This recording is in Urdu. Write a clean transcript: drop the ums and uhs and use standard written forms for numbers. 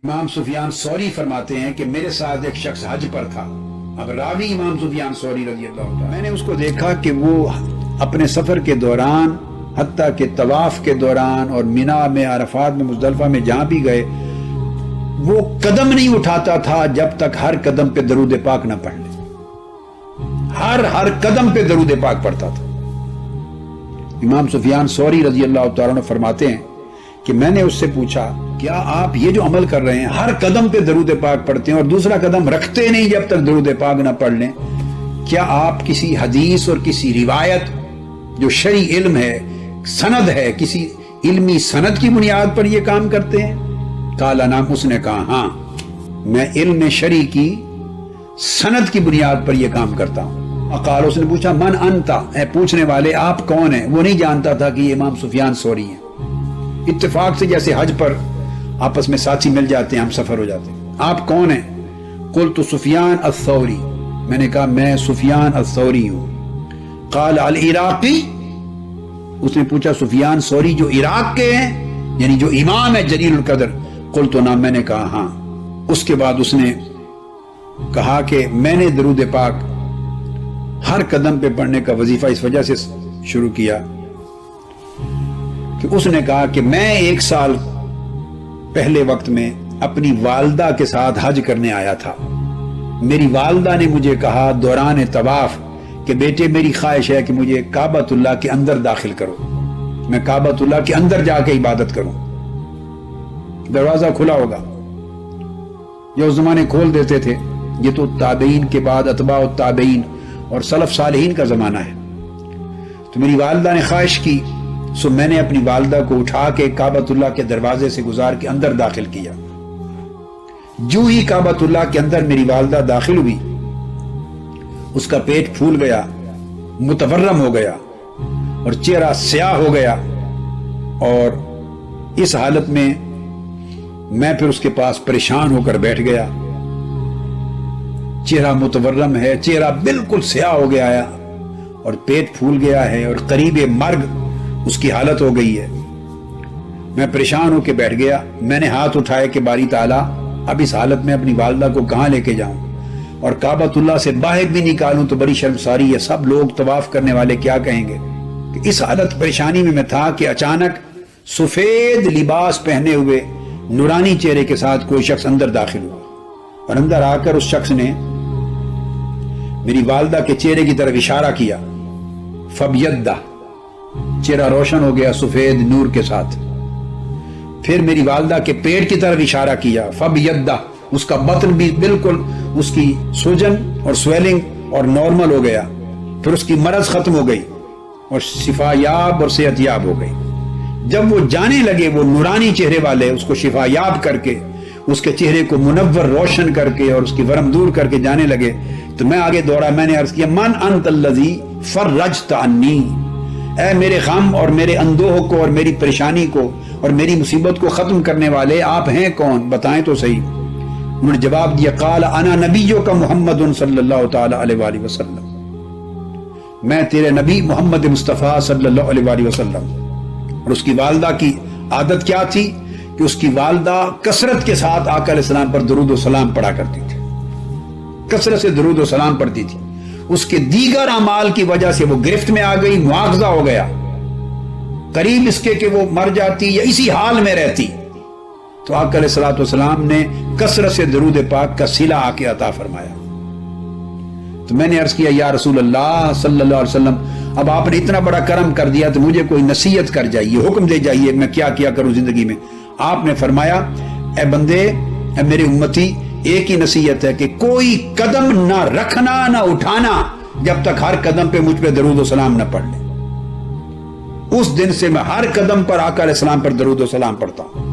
امام سفیان ثوری فرماتے ہیں کہ میرے ساتھ ایک شخص حج پر تھا. اب راوی امام سفیان ثوری رضی اللہ عنہ، میں نے اس کو دیکھا کہ وہ اپنے سفر کے دوران حتیٰ کہ طواف کے دوران اور مینا میں، عرفات میں، مزدلفہ میں جہاں بھی گئے، وہ قدم نہیں اٹھاتا تھا جب تک ہر قدم پہ درود پاک نہ پڑھ لے. ہر قدم پہ درود پاک پڑھتا تھا. امام سفیان ثوری رضی اللہ تعالیٰ عنہ فرماتے ہیں کہ میں نے اس سے پوچھا، کیا آپ یہ جو عمل کر رہے ہیں، ہر قدم پہ درود پاک پڑھتے ہیں اور دوسرا قدم رکھتے نہیں جب تک درود پاک نہ پڑھ لیں، کیا آپ کسی حدیث اور کسی روایت جو شرعی علم ہے، سند ہے، کسی علمی سند کی بنیاد پر یہ کام کرتے ہیں؟ قال نعم، اس نے کہا ہاں، میں علم شرعی کی سند کی بنیاد پر یہ کام کرتا ہوں. قال، اس نے پوچھا من انتا، اے پوچھنے والے آپ کون ہیں؟ وہ نہیں جانتا تھا کہ یہ امام سفیان ثوری ہیں. اتفاق سے جیسے حج پر آپس میں ساتھی مل جاتے ہیں، ہم سفر ہو جاتے ہیں. آپ کون ہیں؟ قلت سفیان الثوری، میں نے کہا میں سفیان الثوری ہوں. قال العراقی، اس نے پوچھا سفیان ثوری جو عراق کے ہیں، یعنی جو امام ہے جلیل القدر؟ قلت نعم، میں نے کہا ہاں. اس کے بعد اس نے کہا کہ میں نے درود پاک ہر قدم پہ پڑھنے کا وظیفہ اس وجہ سے شروع کیا کہ اس نے کہا کہ میں 1 سال پہلے وقت میں اپنی والدہ کے ساتھ حج کرنے آیا تھا. میری والدہ نے مجھے کہا دوران طواف کہ بیٹے میری خواہش ہے کہ مجھے کعبۃ اللہ کے اندر داخل کرو، میں کعبۃ اللہ کے اندر جا کے عبادت کروں. دروازہ کھلا ہوگا، جو اس زمانے کھول دیتے تھے. یہ تو تابعین کے بعد اتباع التابعین اور سلف صالحین کا زمانہ ہے. تو میری والدہ نے خواہش کی، سو میں نے اپنی والدہ کو اٹھا کے کعبۃ اللہ کے دروازے سے گزار کے اندر داخل کیا. جو ہی کعبۃ اللہ کے اندر میری والدہ داخل ہوئی، اس کا پیٹ پھول گیا، متورم ہو گیا اور چہرہ سیاہ ہو گیا. اور اس حالت میں میں پھر اس کے پاس پریشان ہو کر بیٹھ گیا. چہرہ متورم ہے، چہرہ بالکل سیاہ ہو گیا ہے اور پیٹ پھول گیا ہے اور قریب مرگ اس کی حالت ہو گئی ہے. میں پریشان ہو کے بیٹھ گیا. میں نے ہاتھ اٹھائے کہ باری تعالیٰ، اب اس حالت میں اپنی والدہ کو کہاں لے کے جاؤں اور کعبۃ اللہ سے باہر بھی نکالوں تو بڑی شرمساری ہے، سب لوگ طواف کرنے والے کیا کہیں گے. کہ اس حالت پریشانی میں تھا کہ اچانک سفید لباس پہنے ہوئے نورانی چہرے کے ساتھ کوئی شخص اندر داخل ہوا اور اندر آ کر اس شخص نے میری والدہ کے چہرے کی طرف اشارہ کیا. فبیدہ، چہرہ روشن ہو گیا سفید نور کے ساتھ. پھر میری والدہ کے پیٹ کی طرف اشارہ کیا. فبیدہ، اس کا بطن بھی بالکل اس کی سوجن اور سویلنگ اور نارمل ہو گیا. پھر اس کی مرض ختم ہو گئی اور شفا یاب اور صحت یاب ہو گئی. جب وہ جانے لگے، وہ نورانی چہرے والے اس کو شفا یاب کر کے، اس کے چہرے کو منور روشن کر کے اور اس کی ورم دور کر کے جانے لگے، تو میں آگے دوڑا. میں نے عرض کیا من انت الذی فرجت عنی، اے میرے غم اور میرے اندوہ کو اور میری پریشانی کو اور میری مصیبت کو ختم کرنے والے آپ ہیں کون؟ بتائیں تو صحیح. انہوں نے جواب دیا قال انا نبیک محمد صلی اللہ تعالی علیہ وآلہ وسلم، میں تیرے نبی محمد مصطفیٰ صلی اللہ علیہ وآلہ وسلم. اور اس کی والدہ کی عادت کیا تھی کہ اس کی والدہ کثرت کے ساتھ آقا علیہ السلام پر درود و سلام پڑھا کرتی تھی، کثرت سے درود و سلام پڑھتی تھی. اس کے دیگر اعمال کی وجہ سے وہ گرفت میں آ گئی، مواخذہ ہو گیا، قریب اس کے کہ وہ مر جاتی یا اسی حال میں رہتی. تو آقا علیہ السلام نے کثرت سے درود پاک کا صلہ آ کے عطا فرمایا. تو میں نے عرض کیا یا رسول اللہ صلی اللہ علیہ وسلم، اب آپ نے اتنا بڑا کرم کر دیا تو مجھے کوئی نصیحت کر جائیے، حکم دے جائیے، میں کیا کیا کروں زندگی میں. آپ نے فرمایا اے بندے، اے میرے امتی، ایک ہی نصیحت ہے کہ کوئی قدم نہ رکھنا نہ اٹھانا جب تک ہر قدم پہ مجھ پہ درود و سلام نہ پڑھ لے. اس دن سے میں ہر قدم پر آقا علیہ السلام پر درود و سلام پڑھتا ہوں.